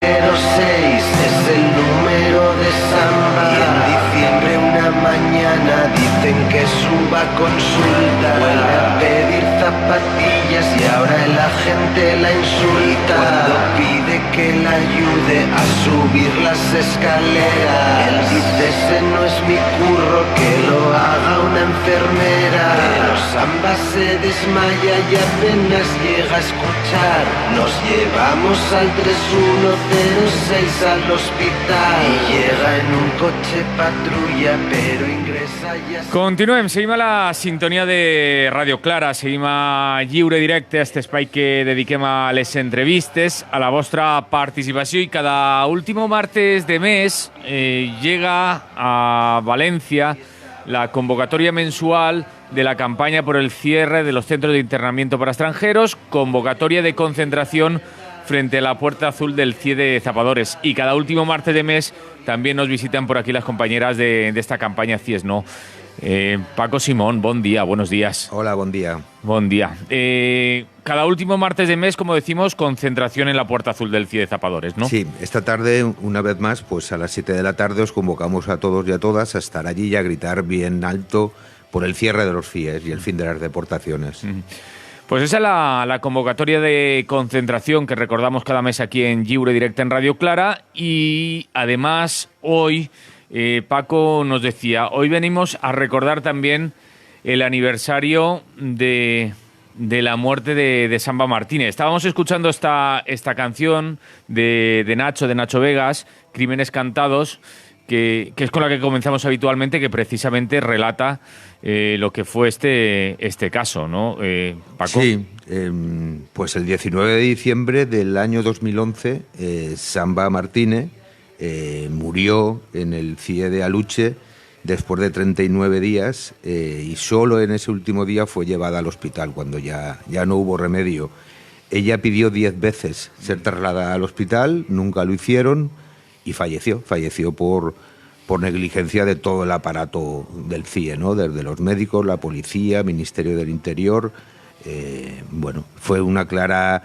06 es el número de Samba. Y en diciembre una mañana dicen que suba consulta. Vuelve a pedir zapatillas y ahora la gente la insulta. Y cuando pide que la ayude a subir las escaleras, él dice: ese no es mi curro, que lo haga una enfermera. Pero Samba se desmaya y apenas llega a escuchar. Nos llevamos al 3106 al hospital. Y llega en un coche patrulla, però ingressa ja... Continuem, seguim a la sintonia de Radio Clara, seguim a Lliure Directe, aquest espai que dediquem a les entrevistes, a la vostra participació, i cada último martes de mes llega a Valencia la convocatoria mensual de la campaña por el cierre de los centros de internamiento para extranjeros, convocatoria de concentración frente a la Puerta Azul del CIE de Zapadores. Y cada último martes de mes también nos visitan por aquí las compañeras de esta campaña CIES No. Paco Simón, bon día, buenos días. Hola, buen día. Buen día. Cada último martes de mes, como decimos, concentración en la Puerta Azul del CIE de Zapadores, ¿no? Sí, esta tarde, una vez más, pues a las 7 de la tarde os convocamos a todos y a todas a estar allí y a gritar bien alto por el cierre de los CIEs y el fin de las deportaciones. Pues esa es la convocatoria de concentración que recordamos cada mes aquí en Lliure Directe en Radio Clara. Y además hoy, Paco nos decía, hoy venimos a recordar también el aniversario de la muerte de Samba Martínez. Estábamos escuchando esta canción de Nacho Vegas, Crímenes Cantados, que es con la que comenzamos habitualmente, que precisamente relata lo que fue este caso, ¿no, Paco? Sí, pues el 19 de diciembre del año 2011, Samba Martínez murió en el CIE de Aluche después de 39 días y solo en ese último día fue llevada al hospital, cuando ya no hubo remedio. Ella pidió 10 veces ser trasladada al hospital, nunca lo hicieron y falleció por negligencia de todo el aparato del CIE, ¿no? Desde los médicos, la policía, Ministerio del Interior. Bueno, fue una clara...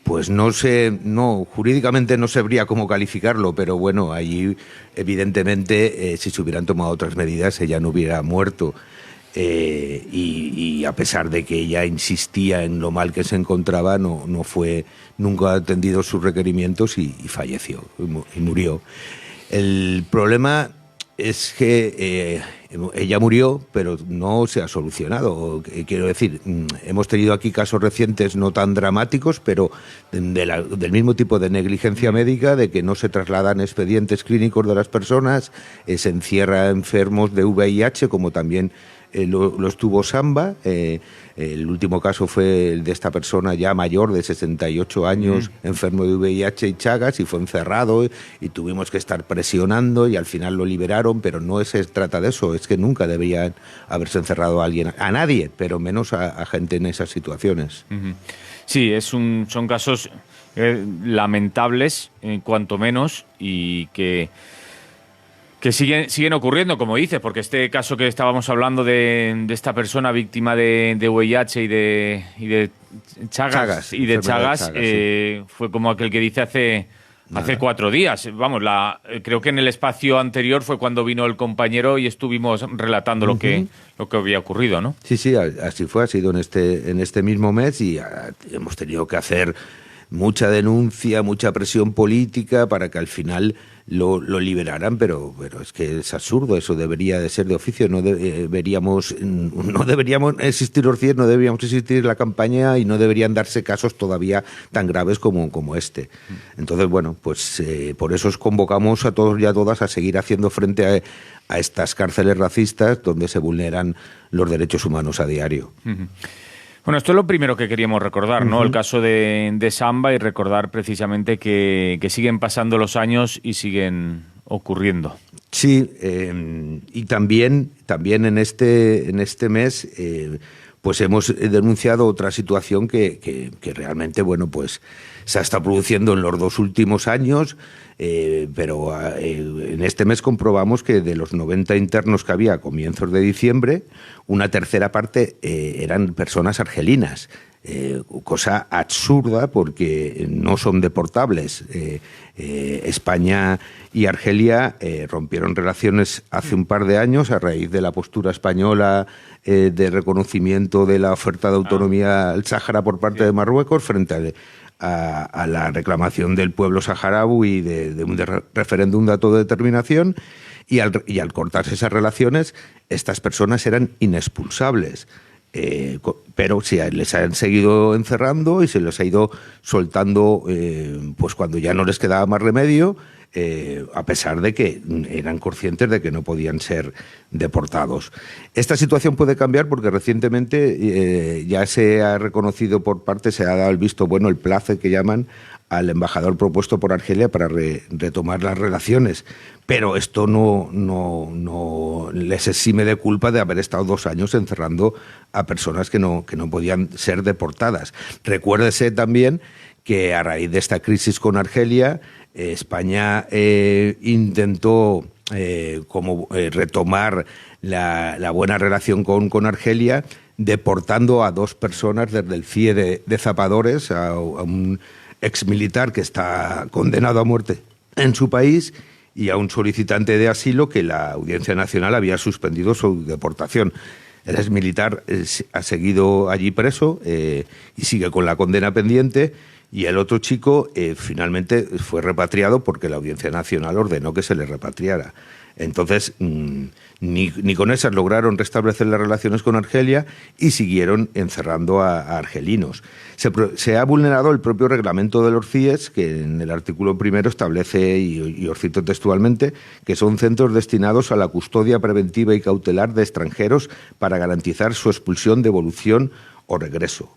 pues no sé, jurídicamente no sabría cómo calificarlo, pero bueno, allí evidentemente si se hubieran tomado otras medidas ella no hubiera muerto. Y a pesar de que ella insistía en lo mal que se encontraba, nunca ha atendido sus requerimientos y falleció y murió. El problema es que ella murió, pero no se ha solucionado. Quiero decir, hemos tenido aquí casos recientes no tan dramáticos, pero del mismo tipo de negligencia médica, de que no se trasladan expedientes clínicos de las personas, se encierra enfermos de VIH, como también lo estuvo Samba. El último caso fue el de esta persona ya mayor, de 68 años, enfermo de VIH y Chagas, y fue encerrado y tuvimos que estar presionando y al final lo liberaron, pero no se trata de eso, es que nunca deberían haberse encerrado a nadie, pero menos a gente en esas situaciones. Sí, son casos lamentables, cuanto menos, y que siguen ocurriendo, como dices, porque este caso que estábamos hablando de esta persona víctima de VIH y de Chagas, sí. Fue como aquel que dice hace 4 días. Vamos, creo que en el espacio anterior fue cuando vino el compañero y estuvimos relatando lo que había ocurrido, ¿no? Sí, así fue, ha sido en este mismo mes y hemos tenido que hacer mucha denuncia, mucha presión política para que al final lo liberaran, pero es que es absurdo, eso debería de ser de oficio, no deberíamos existir los CIEs, no deberíamos existir la campaña y no deberían darse casos todavía tan graves como este. Entonces, bueno, pues por eso os convocamos a todos y a todas a seguir haciendo frente a estas cárceles racistas donde se vulneran los derechos humanos a diario. Bueno, esto es lo primero que queríamos recordar, ¿no? El caso de Samba, y recordar precisamente que siguen pasando los años y siguen ocurriendo. Sí, y también en este mes pues hemos denunciado otra situación que realmente, bueno, pues se ha estado produciendo en los 2 últimos años, pero en este mes comprobamos que de los 90 internos que había a comienzos de diciembre, una tercera parte eran personas argelinas. Cosa absurda porque no son deportables. España y Argelia rompieron relaciones hace un par de años a raíz de la postura española de reconocimiento de la oferta de autonomía al Sáhara por parte de Marruecos frente a la reclamación del pueblo saharaui de un referéndum de autodeterminación, y al cortarse esas relaciones, estas personas eran inexpulsables. Pero sí, les han seguido encerrando y se les ha ido soltando pues cuando ya no les quedaba más remedio, a pesar de que eran conscientes de que no podían ser deportados. Esta situación puede cambiar porque recientemente ya se ha reconocido se ha dado el visto bueno, el place que llaman, al embajador propuesto por Argelia para retomar las relaciones. Pero esto no les exime de culpa de haber estado 2 años encerrando a personas que no podían ser deportadas. Recuérdese también que a raíz de esta crisis con Argelia, España intentó retomar la buena relación con Argelia, deportando a 2 personas desde el CIE de Zapadores, a un exmilitar que está condenado a muerte en su país y a un solicitante de asilo que la Audiencia Nacional había suspendido su deportación. El exmilitar ha seguido allí preso y sigue con la condena pendiente, y el otro chico finalmente fue repatriado porque la Audiencia Nacional ordenó que se le repatriara. Entonces, ni con esas lograron restablecer las relaciones con Argelia y siguieron encerrando a argelinos. Se ha vulnerado el propio reglamento de los CIES, que en el artículo 1 establece, y os cito textualmente, que son centros destinados a la custodia preventiva y cautelar de extranjeros para garantizar su expulsión, devolución o regreso.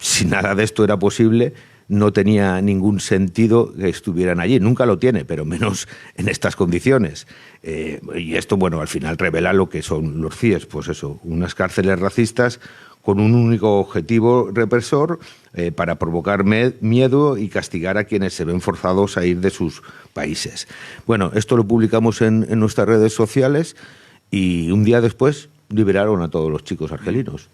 Si nada de esto era posible, no tenía ningún sentido que estuvieran allí. Nunca lo tiene, pero menos en estas condiciones. Y esto, bueno, al final revela lo que son los CIES, pues eso, unas cárceles racistas con un único objetivo represor, para provocar miedo y castigar a quienes se ven forzados a ir de sus países. Bueno, esto lo publicamos en nuestras redes sociales y un día después liberaron a todos los chicos argelinos.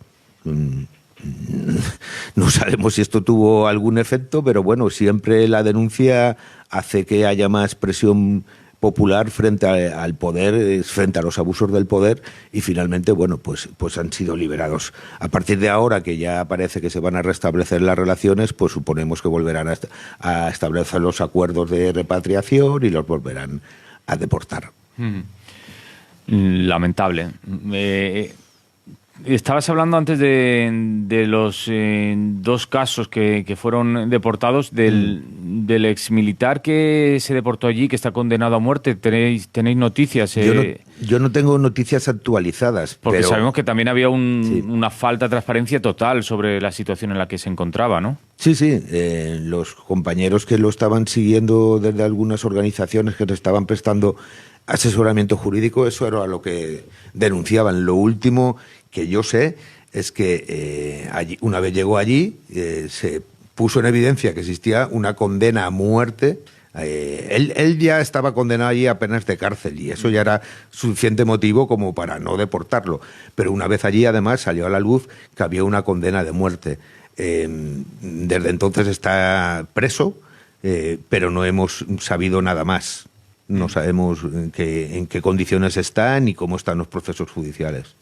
No sabemos si esto tuvo algún efecto, pero bueno, siempre la denuncia hace que haya más presión popular frente al poder, frente a los abusos del poder, y finalmente, bueno, pues han sido liberados. A partir de ahora, que ya parece que se van a restablecer las relaciones, pues suponemos que volverán a establecer los acuerdos de repatriación y los volverán a deportar. Lamentable. Estabas hablando antes de los 2 casos que fueron deportados, del exmilitar que se deportó allí, que está condenado a muerte. ¿Tenéis noticias? Yo no tengo noticias actualizadas. Porque pero sabemos que también había sí, una falta de transparencia total sobre la situación en la que se encontraba, ¿no? Sí. Los compañeros que lo estaban siguiendo desde algunas organizaciones que le estaban prestando asesoramiento jurídico, eso era lo que denunciaban. Lo último que yo sé es que una vez llegó allí, se puso en evidencia que existía una condena a muerte. Él ya estaba condenado allí a penas de cárcel y eso ya era suficiente motivo como para no deportarlo. Pero una vez allí, además, salió a la luz que había una condena de muerte. Desde entonces está preso, pero no hemos sabido nada más. No sabemos en qué condiciones está ni cómo están los procesos judiciales.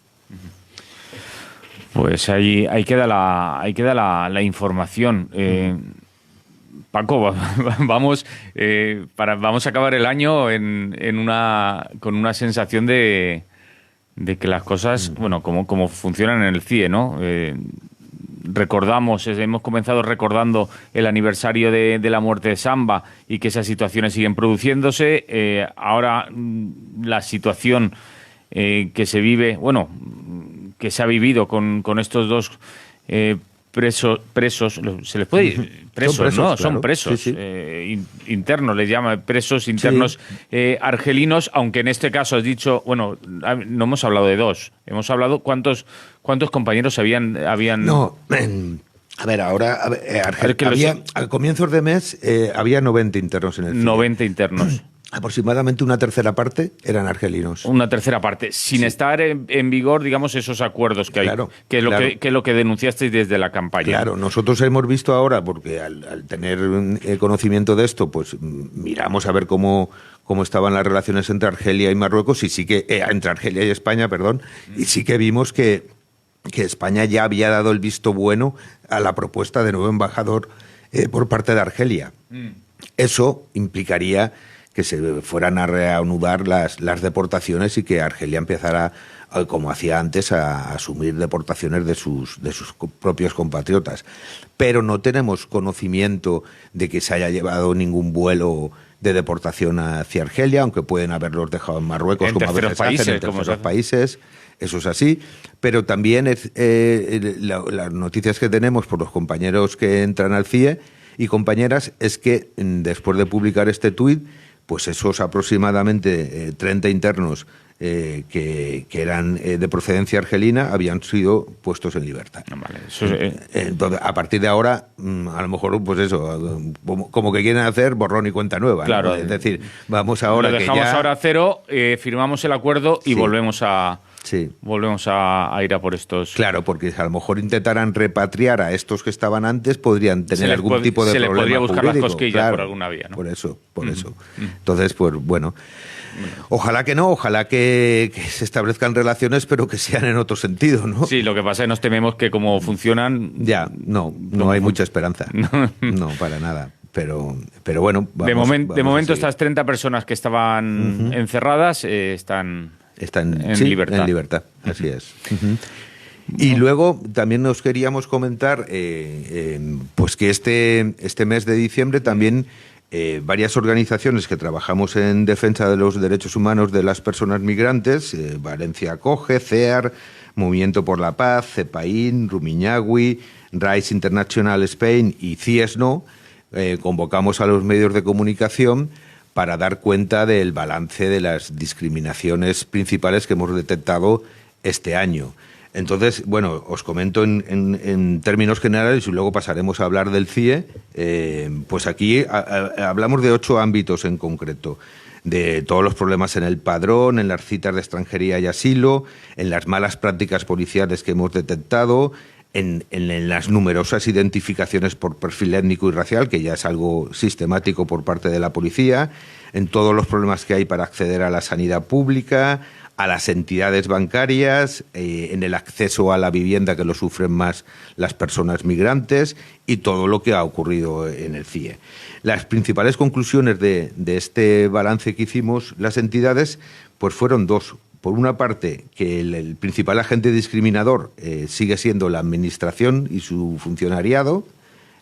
Pues ahí queda la información. Paco, vamos a acabar el año con una sensación de que las cosas, bueno, como funcionan en el CIE, ¿no? Hemos comenzado recordando el aniversario de la muerte de Samba y que esas situaciones siguen produciéndose. Ahora la situación que se vive, bueno, que se ha vivido con estos 2 presos, se les puede decir presos, ¿no? Claro. Son presos, sí. Internos, les llama presos internos, sí. Argelinos, aunque en este caso has dicho, bueno, no hemos hablado de 2, hemos hablado cuántos compañeros habían. No, a ver, ahora al comienzos de mes había 90 internos en el CIE. 90 internos. aproximadamente una tercera parte eran argelinos. Una tercera parte, sin estar en vigor, digamos, esos acuerdos que hay, Claro, que es claro. lo que denunciasteis desde la campaña. Claro, nosotros hemos visto ahora, porque al tener conocimiento de esto, pues miramos a ver cómo estaban las relaciones entre Argelia y Marruecos, y sí que, entre Argelia y España, perdón, y sí que vimos que España ya había dado el visto bueno a la propuesta de nuevo embajador por parte de Argelia. Eso implicaría que se fueran a reanudar las deportaciones y que Argelia empezara, como hacía antes, a asumir deportaciones de sus propios compatriotas. Pero no tenemos conocimiento de que se haya llevado ningún vuelo de deportación hacia Argelia, aunque pueden haberlos dejado en Marruecos, En como a veces hacen en terceros países. Eso es así, pero también las noticias que tenemos por los compañeros que entran al CIE y compañeras es que después de publicar este tuit, pues esos aproximadamente 30 internos que eran de procedencia argelina habían sido puestos en libertad. Vale, eso Entonces, a partir de ahora, a lo mejor, pues eso, como que quieren hacer borrón y cuenta nueva. Claro. ¿no? Es decir, vamos ahora lo dejamos que ya... ahora a cero, firmamos el acuerdo y Sí. volvemos a ir a por estos. Claro, porque a lo mejor intentaran repatriar a estos que estaban antes, podrían tener algún tipo de se problema les podría buscar jurídico, las cosquillas por alguna vía, ¿no? Por eso. Entonces, pues bueno, ojalá que no, ojalá que se establezcan relaciones, pero que sean en otro sentido, ¿no? Sí, lo que pasa es que nos tememos que como funcionan... Ya, no hay mucha esperanza. No, para nada. Pero bueno, de vamos momento a seguir. estas 30 personas que estaban encerradas están en libertad. En libertad, así es. Y luego también nos queríamos comentar pues que este mes de diciembre también varias organizaciones que trabajamos en defensa de los derechos humanos de las personas migrantes, Valencia Acoge, CEAR, Movimiento por la Paz, CEPAIN, Rumiñahui, Rights International Spain y CIESNO, convocamos a los medios de comunicación para dar cuenta del balance de las discriminaciones principales que hemos detectado este año. Entonces, bueno, os comento en términos generales y luego pasaremos a hablar del CIE. Pues aquí hablamos de 8 ámbitos en concreto. De todos los problemas en el padrón, en las citas de extranjería y asilo, en las malas prácticas policiales que hemos detectado, en las numerosas identificaciones por perfil étnico y racial, que ya es algo sistemático por parte de la policía, en todos los problemas que hay para acceder a la sanidad pública, a las entidades bancarias, en el acceso a la vivienda, que lo sufren más las personas migrantes, y todo lo que ha ocurrido en el CIE. Las principales conclusiones de este balance que hicimos las entidades pues fueron 2. Por una parte, que el principal agente discriminador sigue siendo la administración y su funcionariado,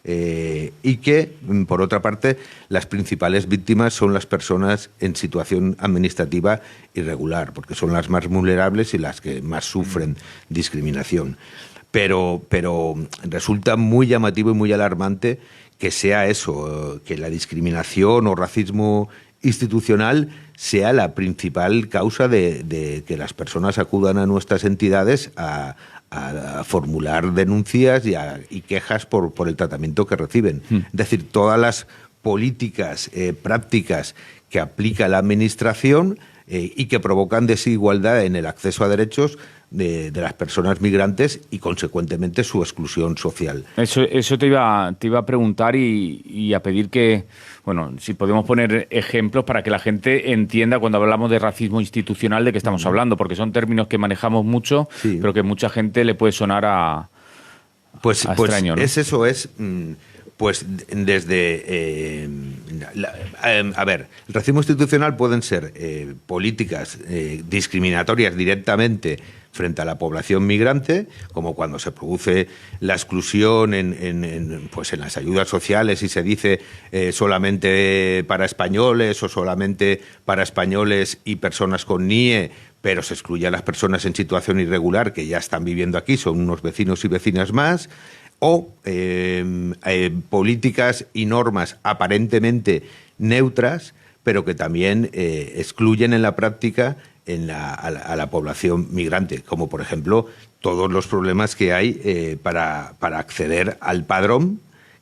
y que, por otra parte, las principales víctimas son las personas en situación administrativa irregular, porque son las más vulnerables y las que más sufren discriminación. Pero resulta muy llamativo y muy alarmante que sea eso, que la discriminación o racismo institucional sea la principal causa de que las personas acudan a nuestras entidades a formular denuncias y quejas por el tratamiento que reciben. Es decir, todas las políticas, prácticas que aplica la administración y que provocan desigualdad en el acceso a derechos de las personas migrantes y, consecuentemente, su exclusión social. Eso te iba a preguntar y a pedir que, bueno, si podemos poner ejemplos para que la gente entienda cuando hablamos de racismo institucional de qué estamos hablando, porque son términos que manejamos mucho, sí, pero que mucha gente le puede sonar a extraño, ¿no? Es eso, pues desde... a ver, el racismo institucional pueden ser políticas discriminatorias directamente frente a la población migrante, como cuando se produce la exclusión en las ayudas sociales y se dice solamente para españoles o solamente para españoles y personas con NIE, pero se excluye a las personas en situación irregular que ya están viviendo aquí, son unos vecinos y vecinas más, o políticas y normas aparentemente neutras, pero que también excluyen en la práctica a la población migrante, como por ejemplo todos los problemas que hay para acceder al padrón,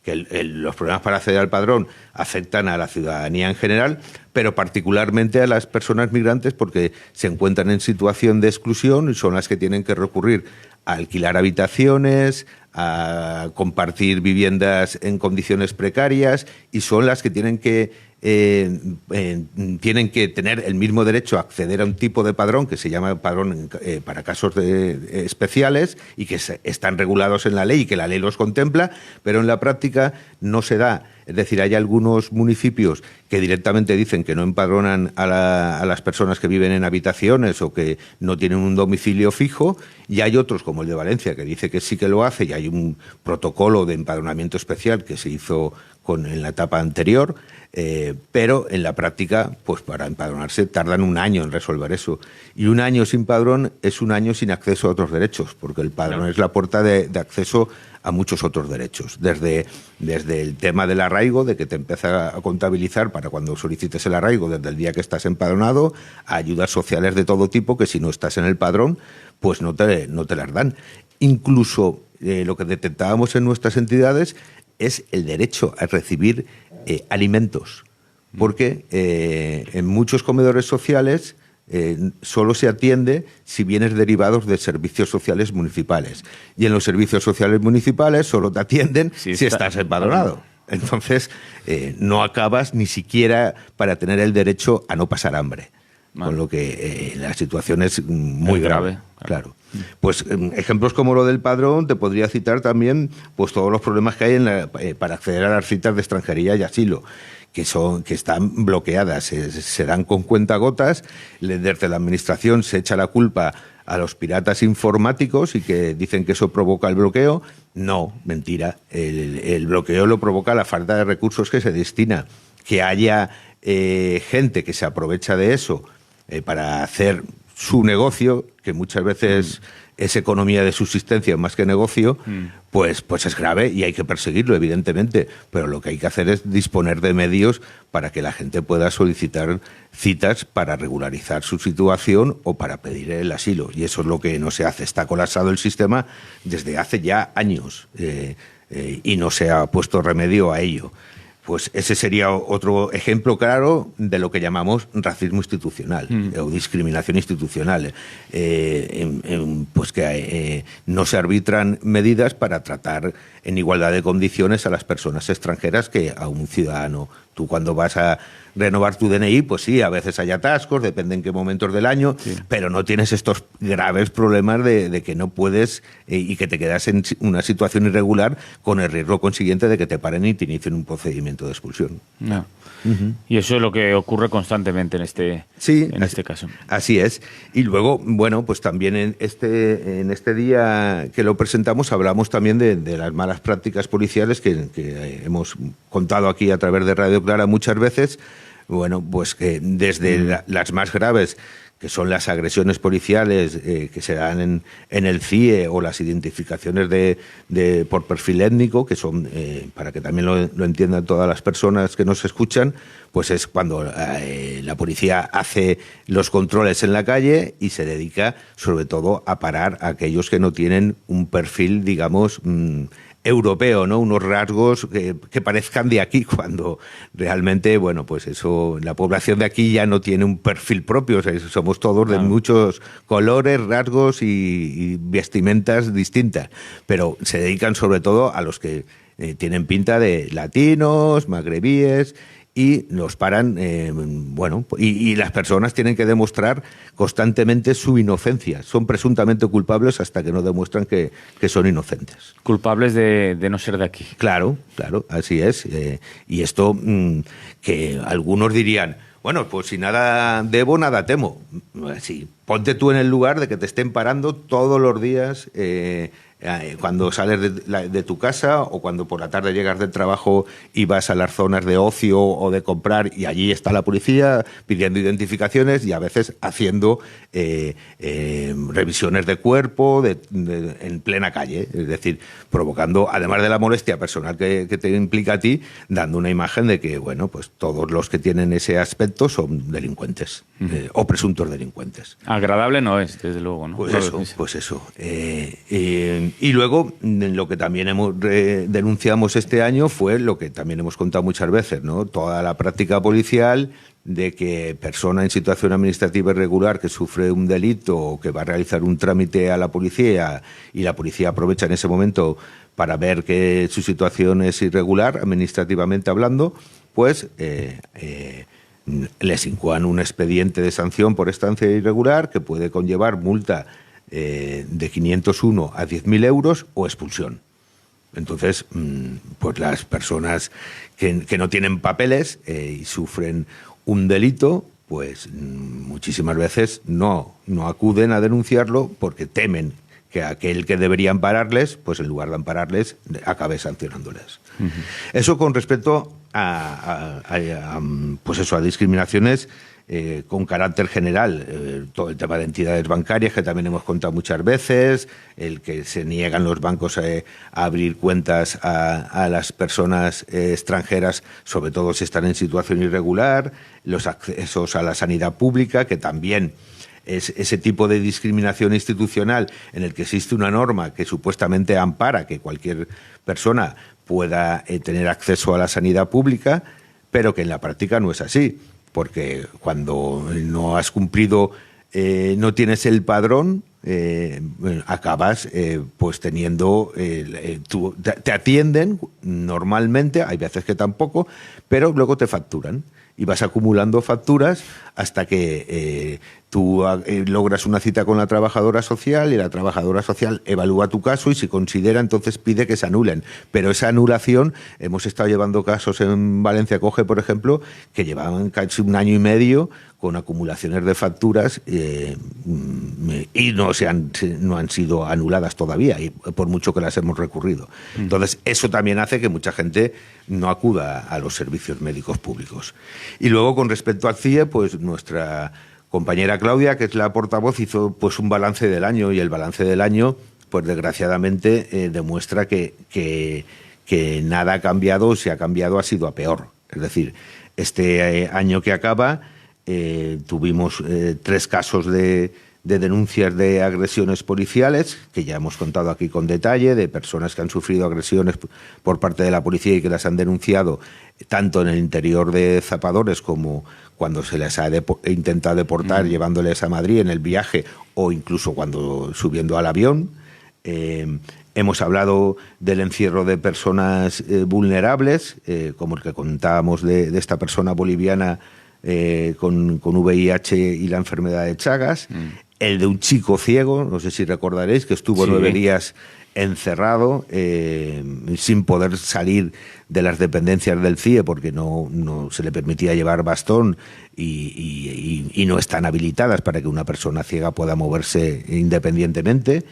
que los problemas para acceder al padrón afectan a la ciudadanía en general, pero particularmente a las personas migrantes porque se encuentran en situación de exclusión y son las que tienen que recurrir a alquilar habitaciones, a compartir viviendas en condiciones precarias y son las que tienen que tener el mismo derecho a acceder a un tipo de padrón que se llama padrón para casos especiales y que están regulados en la ley y que la ley los contempla, pero en la práctica no se da. Es decir, hay algunos municipios que directamente dicen que no empadronan a las personas que viven en habitaciones o que no tienen un domicilio fijo, y hay otros, como el de Valencia, que dice que sí que lo hace, y hay un protocolo de empadronamiento especial que se hizo en la etapa anterior, pero en la práctica, pues para empadronarse tardan un año en resolver eso. Y un año sin padrón es un año sin acceso a otros derechos, porque el padrón es la puerta de acceso a muchos otros derechos, desde el tema del arraigo, de que te empieza a contabilizar para cuando solicites el arraigo desde el día que estás empadronado, a ayudas sociales de todo tipo que si no estás en el padrón, pues no te las dan. Incluso lo que detectábamos en nuestras entidades es el derecho a recibir alimentos, porque en muchos comedores sociales solo se atiende si vienes derivados de servicios sociales municipales. Y en los servicios sociales municipales solo te atienden si estás empadronado. Entonces, no acabas ni siquiera para tener el derecho a no pasar hambre. Con lo que la situación es muy grave. Claro. Pues ejemplos como lo del padrón, te podría citar también pues todos los problemas que hay para acceder a las citas de extranjería y asilo, que están bloqueadas, se dan con cuentagotas. Desde la administración se echa la culpa a los piratas informáticos y que dicen que eso provoca el bloqueo. No, mentira. El bloqueo lo provoca la falta de recursos que se destina. Que haya gente que se aprovecha de eso para hacer su negocio, que muchas veces es economía de subsistencia más que negocio, pues es grave y hay que perseguirlo, evidentemente. Pero lo que hay que hacer es disponer de medios para que la gente pueda solicitar citas para regularizar su situación o para pedir el asilo. Y eso es lo que no se hace. Está colapsado el sistema desde hace ya años y no se ha puesto remedio a ello. Pues ese sería otro ejemplo claro de lo que llamamos racismo institucional o discriminación institucional. Pues que no se arbitran medidas para tratar en igualdad de condiciones a las personas extranjeras que a un ciudadano. Tú cuando vas a renovar tu DNI, pues sí, a veces hay atascos, depende en qué momentos del año, pero no tienes estos graves problemas de que no puedes y que te quedas en una situación irregular con el riesgo consiguiente de que te paren y te inicien un procedimiento de expulsión. No. Y eso es lo que ocurre constantemente en este caso. Así es. Y luego, bueno, pues también en este día que lo presentamos hablamos también de las malas prácticas policiales que hemos contado aquí a través de Radio Clara muchas veces. Bueno, pues que desde las más graves, que son las agresiones policiales que se dan en el CIE o las identificaciones por perfil étnico, que son, para que también lo entiendan todas las personas que nos escuchan, pues es cuando la policía hace los controles en la calle y se dedica sobre todo a parar a aquellos que no tienen un perfil, digamos, europeo, ¿no? Unos rasgos que parezcan de aquí, cuando realmente, bueno, pues eso, la población de aquí ya no tiene un perfil propio, o sea, somos todos de muchos colores, rasgos y vestimentas distintas, pero se dedican sobre todo a los que tienen pinta de latinos, magrebíes, y los paran, y las personas tienen que demostrar constantemente su inocencia. Son presuntamente culpables hasta que no demuestran que son inocentes. Culpables de no ser de aquí. Claro, así es. Y esto que algunos dirían, bueno, pues si nada debo, nada temo. Sí, ponte tú en el lugar de que te estén parando todos los días cuando sales de tu casa o cuando por la tarde llegas del trabajo y vas a las zonas de ocio o de comprar y allí está la policía pidiendo identificaciones y a veces haciendo revisiones de cuerpo en plena calle, es decir, provocando, además de la molestia personal que te implica a ti, dando una imagen de que, bueno, pues todos los que tienen ese aspecto son delincuentes o presuntos delincuentes. Agradable no es, desde luego, ¿no? Pues eso. Y luego, lo que también denunciamos este año fue lo que también hemos contado muchas veces, ¿no? Toda la práctica policial de que persona en situación administrativa irregular que sufre un delito o que va a realizar un trámite a la policía y la policía aprovecha en ese momento para ver que su situación es irregular, administrativamente hablando, pues les incoan un expediente de sanción por estancia irregular que puede conllevar multa de 501 a 10.000 euros o expulsión. Entonces, pues las personas que no tienen papeles y sufren un delito, pues muchísimas veces no acuden a denunciarlo porque temen que aquel que debería ampararles, pues en lugar de ampararles, acabe sancionándoles. Uh-huh. Eso con respecto a discriminaciones con carácter general, todo el tema de entidades bancarias, que también hemos contado muchas veces, el que se niegan los bancos a abrir cuentas a las personas extranjeras, sobre todo si están en situación irregular, los accesos a la sanidad pública, que también es ese tipo de discriminación institucional en el que existe una norma que supuestamente ampara que cualquier persona pueda tener acceso a la sanidad pública, pero que en la práctica no es así. Porque cuando no has cumplido, no tienes el padrón, acabas pues teniendo, te atienden normalmente, hay veces que tampoco, pero luego te facturan. Y vas acumulando facturas hasta que tú logras una cita con la trabajadora social y la trabajadora social evalúa tu caso y si considera, entonces pide que se anulen. Pero esa anulación, hemos estado llevando casos en Valencia Coge, por ejemplo, que llevaban casi un año y medio con acumulaciones de facturas y no han sido anuladas todavía, y por mucho que las hemos recurrido. Entonces, eso también hace que mucha gente no acuda a los servicios médicos públicos. Y luego, con respecto al CIE, pues nuestra compañera Claudia, que es la portavoz, hizo pues un balance del año, y el balance del año, pues desgraciadamente, demuestra que nada ha cambiado, o si ha cambiado ha sido a peor. Es decir, este año que acaba tuvimos 3 casos de denuncias de agresiones policiales, que ya hemos contado aquí con detalle, de personas que han sufrido agresiones por parte de la policía y que las han denunciado tanto en el interior de Zapadores como cuando se les ha intentado deportar llevándoles a Madrid en el viaje, o incluso cuando subiendo al avión. Hemos hablado del encierro de personas vulnerables, como el que contábamos de esta persona boliviana con VIH y la enfermedad de Chagas, el de un chico ciego, no sé si recordaréis, que estuvo 9 días encerrado sin poder salir de las dependencias del CIE porque no se le permitía llevar bastón y no están habilitadas para que una persona ciega pueda moverse independientemente.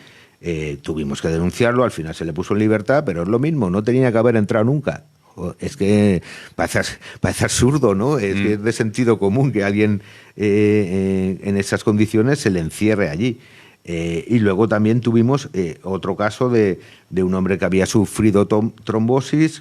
Tuvimos que denunciarlo, al final se le puso en libertad, pero es lo mismo, no tenía que haber entrado nunca. Es que parece absurdo, ¿no? Es que es de sentido común que alguien en esas condiciones se le encierre allí. Y luego también tuvimos otro caso de un hombre que había sufrido trombosis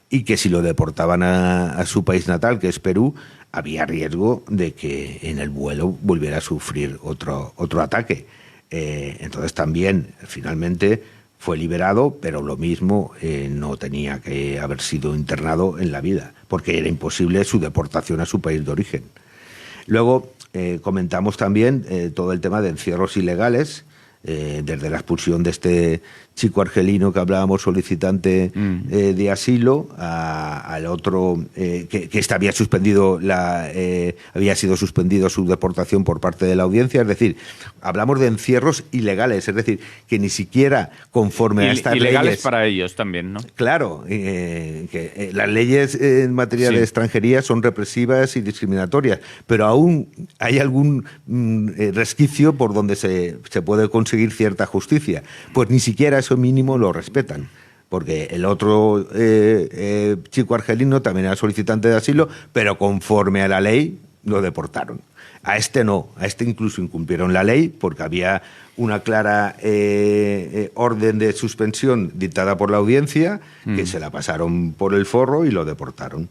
y que si lo deportaban a su país natal, que es Perú, había riesgo de que en el vuelo volviera a sufrir otro ataque. Entonces también, finalmente, fue liberado, pero lo mismo, no tenía que haber sido internado en la vida, porque era imposible su deportación a su país de origen. Luego comentamos también todo el tema de encierros ilegales, desde la expulsión de este chico argelino que hablábamos, solicitante de asilo, al otro que había sido suspendido su deportación por parte de la audiencia. Es decir, hablamos de encierros ilegales, es decir, que ni siquiera conforme a estas ilegales leyes para ellos también, ¿no? Claro, que las leyes en materia de extranjería son represivas y discriminatorias, pero aún hay algún resquicio por donde se puede conseguir cierta justicia. Pues ni siquiera eso mínimo lo respetan, porque el otro chico argelino también era solicitante de asilo, pero conforme a la ley lo deportaron. A este no, a este incluso incumplieron la ley porque había una clara orden de suspensión dictada por la audiencia que se la pasaron por el forro y lo deportaron.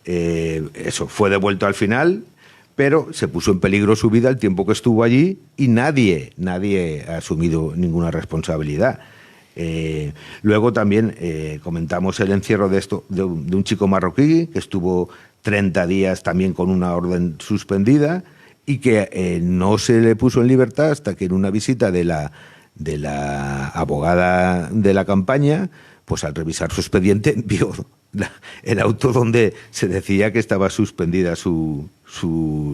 Eso fue devuelto al final, pero se puso en peligro su vida el tiempo que estuvo allí y nadie ha asumido ninguna responsabilidad. Luego también comentamos el encierro de un chico marroquí que estuvo 30 días también con una orden suspendida y que no se le puso en libertad hasta que en una visita de la abogada de la campaña, pues al revisar su expediente vio el auto donde se decía que estaba suspendida su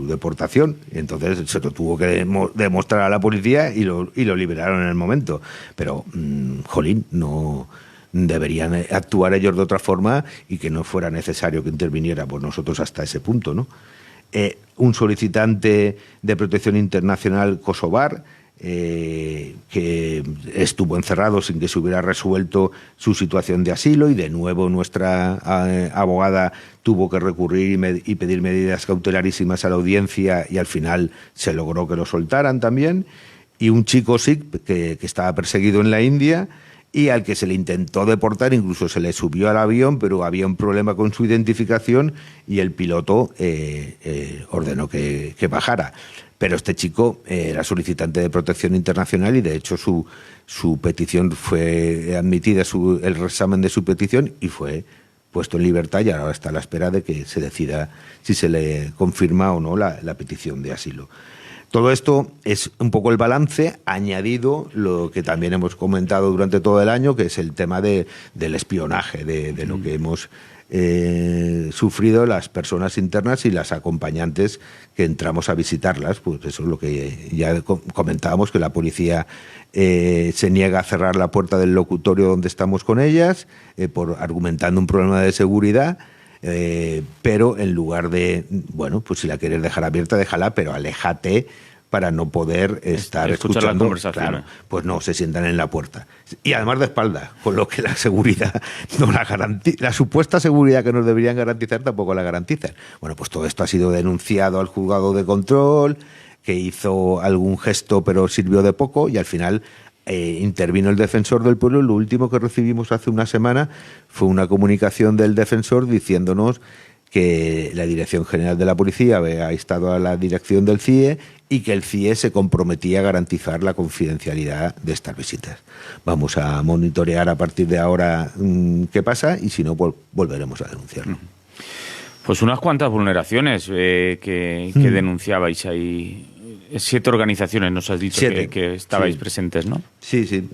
deportación. Entonces se lo tuvo que demostrar a la policía y lo liberaron en el momento. Pero, jolín, no deberían actuar ellos de otra forma y que no fuera necesario que interviniéramos nosotros hasta ese punto, ¿no? Un solicitante de protección internacional kosovar que estuvo encerrado sin que se hubiera resuelto su situación de asilo, y de nuevo nuestra abogada tuvo que recurrir y pedir medidas cautelarísimas a la audiencia, y al final se logró que lo soltaran también. Y un chico sikh que estaba perseguido en la India y al que se le intentó deportar, incluso se le subió al avión, pero había un problema con su identificación y el piloto ordenó que bajara. Pero este chico era solicitante de protección internacional y de hecho su petición fue admitida, el reexamen de su petición, y fue puesto en libertad, y ahora está a la espera de que se decida si se le confirma o no la petición de asilo. Todo esto es un poco el balance, añadido lo que también hemos comentado durante todo el año, que es el tema del espionaje, de lo que hemos sufrido las personas internas y las acompañantes que entramos a visitarlas. Pues eso es lo que ya comentábamos, que la policía se niega a cerrar la puerta del locutorio donde estamos con ellas, argumentando un problema de seguridad. Pero en lugar de, bueno, pues si la quieres dejar abierta, déjala, pero aléjate para no poder estar escuchando la conversación. Claro, pues no, se sientan en la puerta. Y además de espalda, con lo que la seguridad no la garantiza, la supuesta seguridad que nos deberían garantizar tampoco la garantizan. Bueno, pues todo esto ha sido denunciado al juzgado de control, que hizo algún gesto pero sirvió de poco, y al final intervino el defensor del pueblo. Lo último que recibimos hace una semana fue una comunicación del defensor diciéndonos que la Dirección General de la Policía había instado a la dirección del CIE y que el CIE se comprometía a garantizar la confidencialidad de estas visitas. Vamos a monitorear a partir de ahora qué pasa, y si no, volveremos a denunciarlo. Pues unas cuantas vulneraciones que denunciabais ahí. 7 organizaciones nos has dicho que estabais presentes, ¿no? Sí.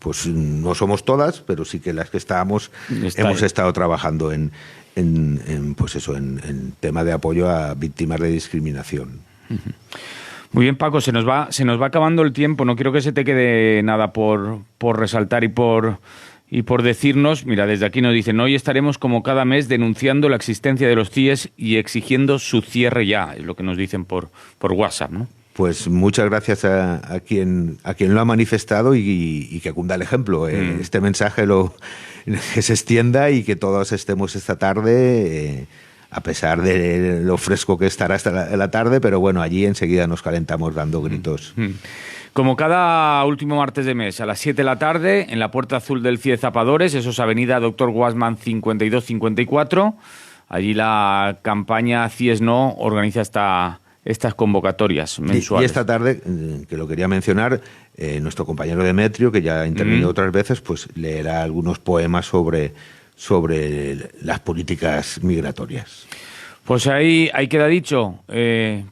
Pues no somos todas, pero sí que las que estábamos hemos estado trabajando en tema de apoyo a víctimas de discriminación. Muy bien, Paco, se nos va acabando el tiempo. No quiero que se te quede nada por resaltar y por decirnos. Mira, desde aquí nos dicen: hoy estaremos como cada mes denunciando la existencia de los CIEs y exigiendo su cierre ya. Es lo que nos dicen por WhatsApp, ¿no? Pues muchas gracias a quien lo ha manifestado y que cunda el ejemplo. Este mensaje que se extienda y que todos estemos esta tarde, a pesar de lo fresco que estará hasta la tarde, pero bueno, allí enseguida nos calentamos dando gritos. Como cada último martes de mes, a las 7 de la tarde, en la Puerta Azul del CIE Zapadores, eso es Avenida Dr. Guasman 5254, allí la campaña CIES No organiza estas convocatorias mensuales. Y esta tarde, que lo quería mencionar, nuestro compañero Demetrio, que ya ha intervenido otras veces, pues leerá algunos poemas sobre las políticas migratorias. Pues ahí queda dicho.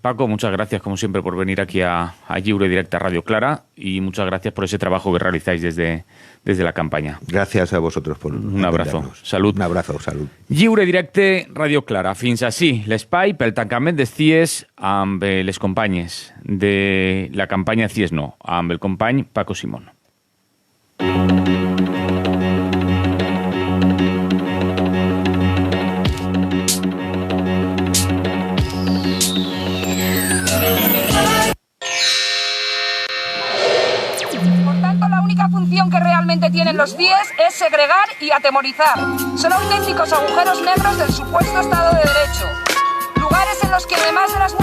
Paco, muchas gracias como siempre por venir aquí a Lliure Directe Radio Clara, y muchas gracias por ese trabajo que realizáis desde la campaña. Gracias a vosotros por un abrazo. Salut. Un abrazo, salut. Lliure Directe Radio Clara. Fins així l'espai pel tancament dels CIEs amb les companyes de la campanya CIES No, amb el company Paco Simón. Que realmente tienen los CIEs es segregar y atemorizar. Son auténticos agujeros negros del supuesto Estado de Derecho. Lugares en los que además de las